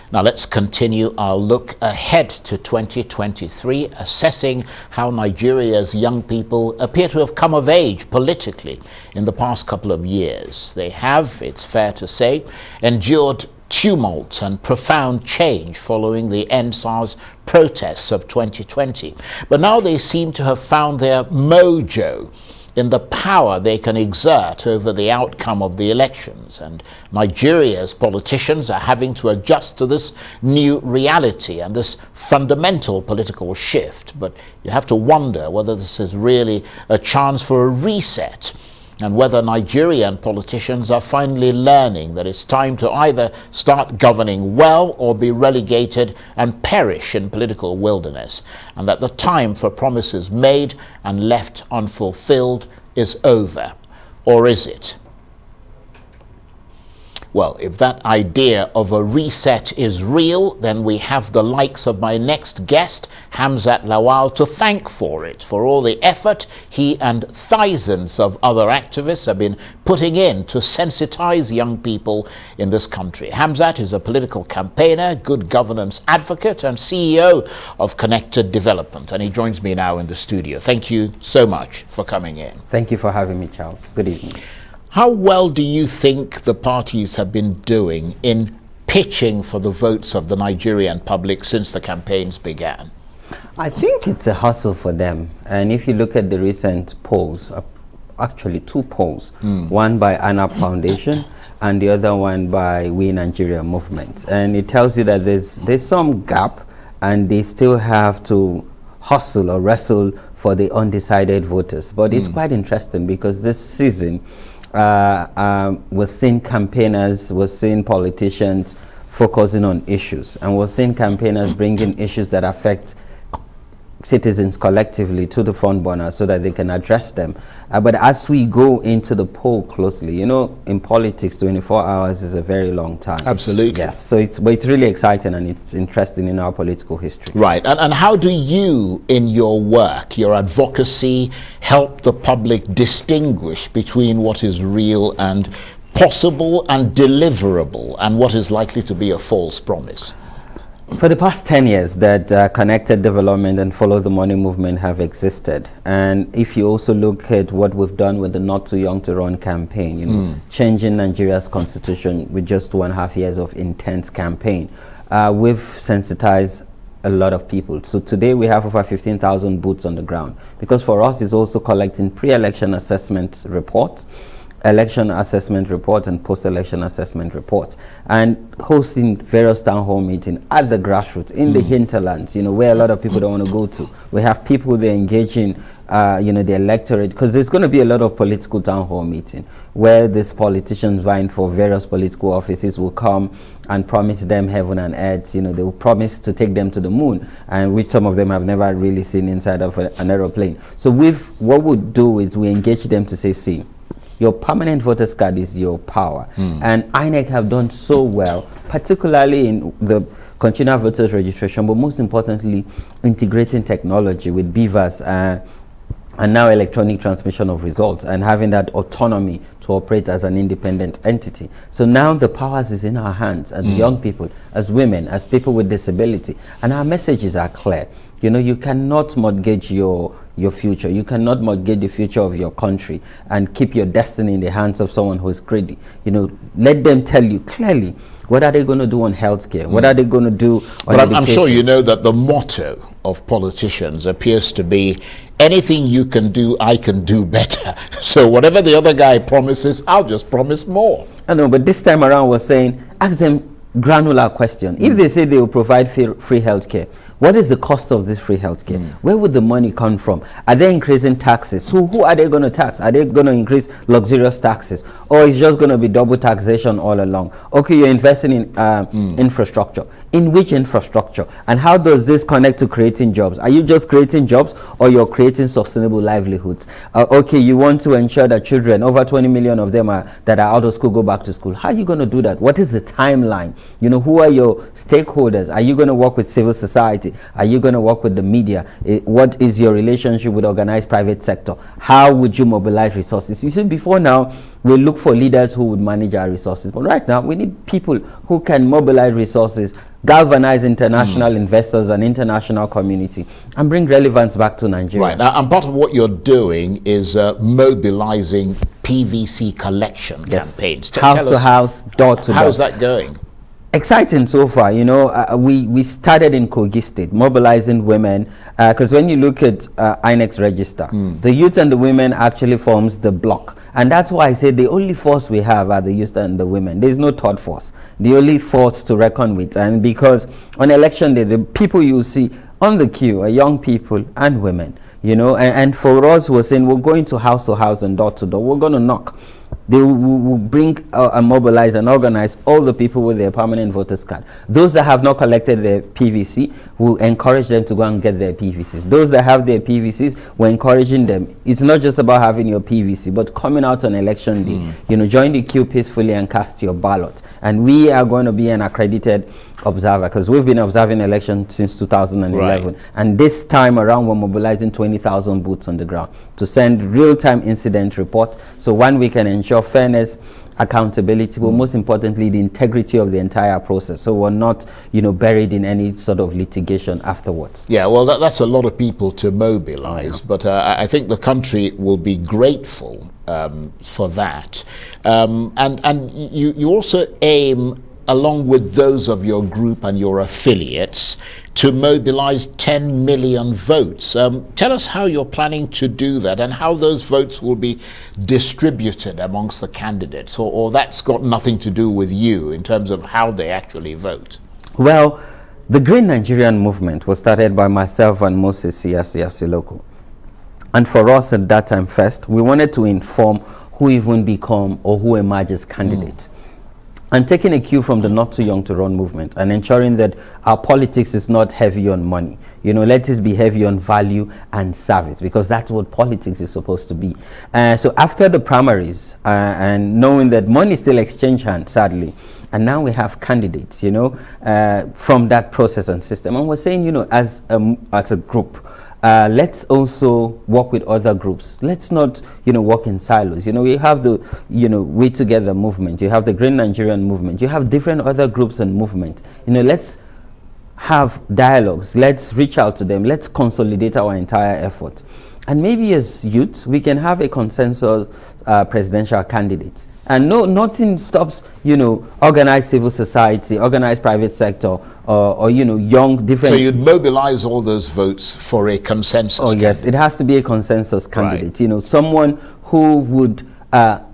Now let's continue our look ahead to 2023, assessing how Nigeria's young people appear to have come of age politically in the past couple of years. They have, it's fair to say, endured tumult and profound change following the EndSARS protests of 2020. But now they seem to have found their mojo in the power they can exert over the outcome of the elections. And Nigeria's politicians are having to adjust to this new reality and this fundamental political shift. But you have to wonder whether this is really a chance for a reset, and whether Nigerian politicians are finally learning that it's time to either start governing well or be relegated and perish in political wilderness, and that the time for promises made and left unfulfilled is over. Or is it? Well, if that idea of a reset is real, then we have the likes of my next guest, Hamzat Lawal, to thank for it, for all the effort he and thousands of other activists have been putting in to sensitize young people in this country. Hamzat is a political campaigner, good governance advocate, and CEO of Connected Development, and he joins me now in the studio. Thank you so much for coming in. Thank you for having me, Charles. Good evening. How well do you think the parties have been doing in pitching for the votes of the Nigerian public since the campaigns began? I think it's a hustle for them. And if you look at the recent polls, actually two polls, one by ANAP Foundation and the other one by We Nigeria Movement. And it tells you that there's some gap, and they still have to hustle or wrestle for the undecided voters. But it's quite interesting because this season, we're seeing campaigners, we're seeing politicians focusing on issues, and we're seeing campaigners bringing issues that affect citizens collectively to the front burner so that they can address them. But as we go into the poll closely, you know, in politics, 24 hours is a very long time. Absolutely. Yes, so it's really exciting, and it's interesting in our political history. Right, and how do you, in your work, your advocacy, help the public distinguish between what is real and possible and deliverable, and what is likely to be a false promise? For the past 10 years that Connected Development and Follow the Money movement have existed, and if you also look at what we've done with the Not Too Young to Run campaign, you know, changing Nigeria's constitution with just 2.5 years of intense campaign, we've sensitized a lot of people. So today we have over 15,000 boots on the ground, because for us it's also collecting pre-election assessment reports, election assessment report, and post-election assessment reports, and hosting various town hall meetings at the grassroots in the hinterlands, you know, where a lot of people don't want to go to. We have people there engaging, you know, the electorate, because there's going to be a lot of political town hall meeting where these politicians vying for various political offices will come and promise them heaven and earth. You know, they will promise to take them to the moon, and which some of them have never really seen inside of an aeroplane. So what we do is we engage them to say, see, your permanent voters card is your power. And INEC have done so well, particularly in the continual voters registration, but most importantly, integrating technology with BVAS and now electronic transmission of results, and having that autonomy to operate as an independent entity. So now the powers is in our hands as young people, as women, as people with disability, and our messages are clear. You know, you cannot mortgage your future. You cannot mortgage the future of your country and keep your destiny in the hands of someone who is greedy. You know, let them tell you clearly what are they going to do on healthcare, what are they going to do on But I'm sure you know that the motto of politicians appears to be, anything you can do, I can do better. So whatever the other guy promises, I'll just promise more. I know, but this time around we're saying, ask them granular question. If they say they will provide free healthcare, what is the cost of this free healthcare? Where would the money come from? Are they increasing taxes? So who are they going to tax? Are they going to increase luxurious taxes, or is just going to be double taxation all along? Okay, you're investing in infrastructure. In which infrastructure? And how does this connect to creating jobs? Are you just creating jobs, or you're creating sustainable livelihoods? Okay, you want to ensure that children, over 20 million of them that are out of school, go back to school. How are you going to do that? What is the timeline? You know, who are your stakeholders? Are you going to work with civil society? Are you going to work with the media? What is your relationship with organized private sector? How would you mobilize resources? You see, before now, we look for leaders who would manage our resources. But right now, we need people who can mobilize resources galvanize international investors and international community, and bring relevance back to Nigeria. Right. Now, and part of what you're doing is mobilizing PVC collection campaigns. House to house, door to door. How's that going? Exciting so far. You know, we started in Kogi State, mobilizing women, because when you look at INEX register, the youth and the women actually forms the block. And that's why I say the only force we have are the youth and the women. There's no third force. The only force to reckon with. And because on election day, the people you see on the queue are young people and women. You know, and for us, we're saying we're going to house and door to door. We're going to knock. They will bring and mobilize and organize all the people with their permanent voters card. Those that have not collected their PVC, will encourage them to go and get their PVCs. Those that have their PVCs, we're encouraging them. It's not just about having your PVC, but coming out on election day. You know, join the queue peacefully and cast your ballot. And we are going to be an accredited observer, because we've been observing elections since 2011. Right. And this time around, we're mobilizing 20,000 boots on the ground to send real-time incident report. So one, we can ensure fairness, accountability, but most importantly, the integrity of the entire process. So we're not, you know, buried in any sort of litigation afterwards. Yeah, well, that's a lot of people to mobilize, but I think the country will be grateful for that. And you also aim, along with those of your group and your affiliates, to mobilize 10 million votes. Tell us how you're planning to do that and how those votes will be distributed amongst the candidates, or that's got nothing to do with you in terms of how they actually vote. Well, the Green Nigerian movement was started by myself and Moses Siyasiloko. And for us at that time first, we wanted to inform who even become or who emerge as candidates. And taking a cue from the Not Too Young to Run movement and ensuring that our politics is not heavy on money. You know, let it be heavy on value and service, because that's what politics is supposed to be. So after the primaries, and knowing that money still exchange hands, sadly, and now we have candidates, you know, from that process and system. And we're saying, you know, as a group, let's also work with other groups. Let's not, you know, work in silos. You know, we have the, you know, We Together movement. You have the Green Nigerian movement. You have different other groups and movements. You know, let's have dialogues. Let's reach out to them. Let's consolidate our entire efforts. And maybe as youth, we can have a consensus presidential candidate. And nothing stops, you know, organized civil society, organized private sector, or you know, young different. So you'd mobilize all those votes for a consensus. Oh yes, it has to be a consensus candidate. Right. You know, someone who would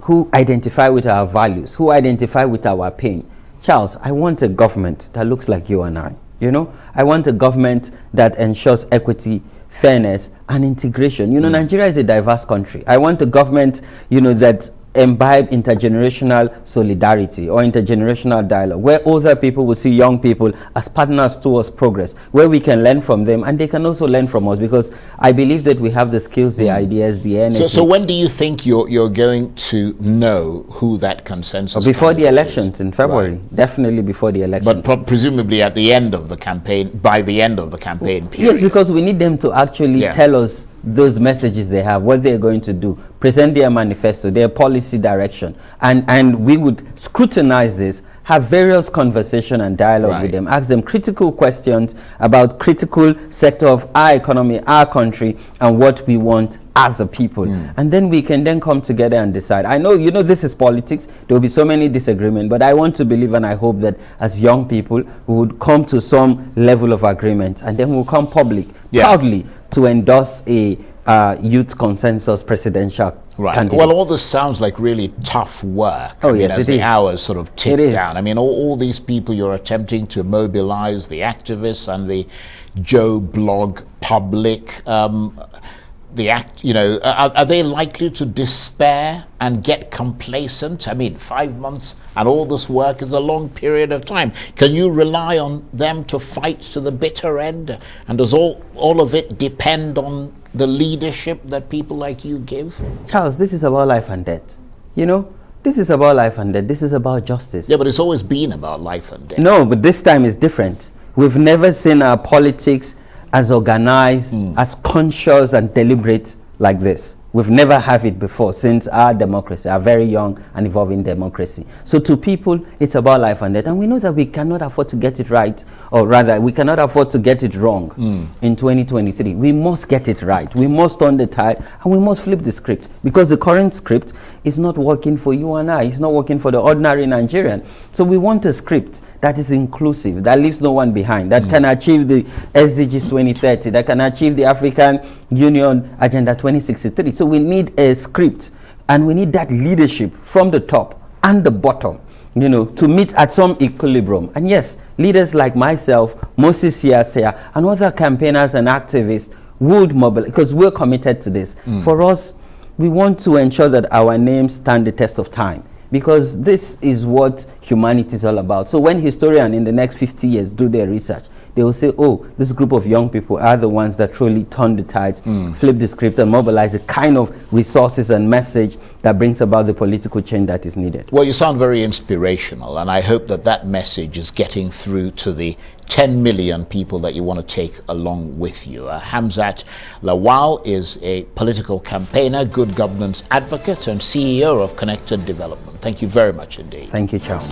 who identify with our values, who identify with our pain. Charles, I want a government that looks like you and I. You know, I want a government that ensures equity, fairness, and integration. You know, Nigeria is a diverse country. I want a government, you know, that imbibe intergenerational solidarity or intergenerational dialogue, where older people will see young people as partners towards progress, where we can learn from them and they can also learn from us, because I believe that we have the skills, the ideas, the energy. So when do you think you're going to know who that consensus before the elections is? In February? Right. Definitely before the elections. But presumably at the end of the campaign, by the end of the campaign period. Yes, because we need them to actually tell us those messages they have, what they're going to do, present their manifesto, their policy direction, and we would scrutinize this, have various conversation and dialogue with them, ask them critical questions about critical sector of our economy, our country, and what we want as a people. And then we can then come together and decide. I know, you know, this is politics, there will be so many disagreements, but I want to believe and I hope that as young people we would come to some level of agreement, and then we'll come public proudly to endorse a youth consensus presidential candidate. Well, all this sounds like really tough work. Oh, yes, as the hours sort of tick down. I mean, all these people you're attempting to mobilize, the activists and the Joe blog public, you know, are they likely to despair and get complacent? I mean, 5 months and all this work is a long period of time. Can you rely on them to fight to the bitter end? And does all of it depend on the leadership that people like you give? Charles, this is about life and death. You know, this is about life and death. This is about justice. Yeah, but it's always been about life and death. No, but this time is different. We've never seen our politics as organized, as conscious and deliberate like this. We've never had it before since our democracy, our very young and evolving democracy. So to people, it's about life and death. And we know that we cannot afford to get it right, or rather, we cannot afford to get it wrong in 2023. We must get it right. We must turn the tide, and we must flip the script, because the current script is not working for you and I. It's not working for the ordinary Nigerian. So we want a script that is inclusive, that leaves no one behind, that can achieve the SDGs 2030, that can achieve the African Union Agenda 2063. So we need a script, and we need that leadership from the top and the bottom, you know, to meet at some equilibrium. And yes, leaders like myself, Moses here, and other campaigners and activists would mobilize, because we're committed to this. For us, we want to ensure that our names stand the test of time, because this is what humanity is all about. So when historians in the next 50 years do their research, they will say, oh, this group of young people are the ones that truly turn the tides, flip the script, and mobilize the kind of resources and message that brings about the political change that is needed. Well, you sound very inspirational, and I hope that that message is getting through to the 10 million people that you want to take along with you. Hamzat Lawal is a political campaigner, good governance advocate, and CEO of Connected Development. Thank you very much indeed. Thank you, Charles.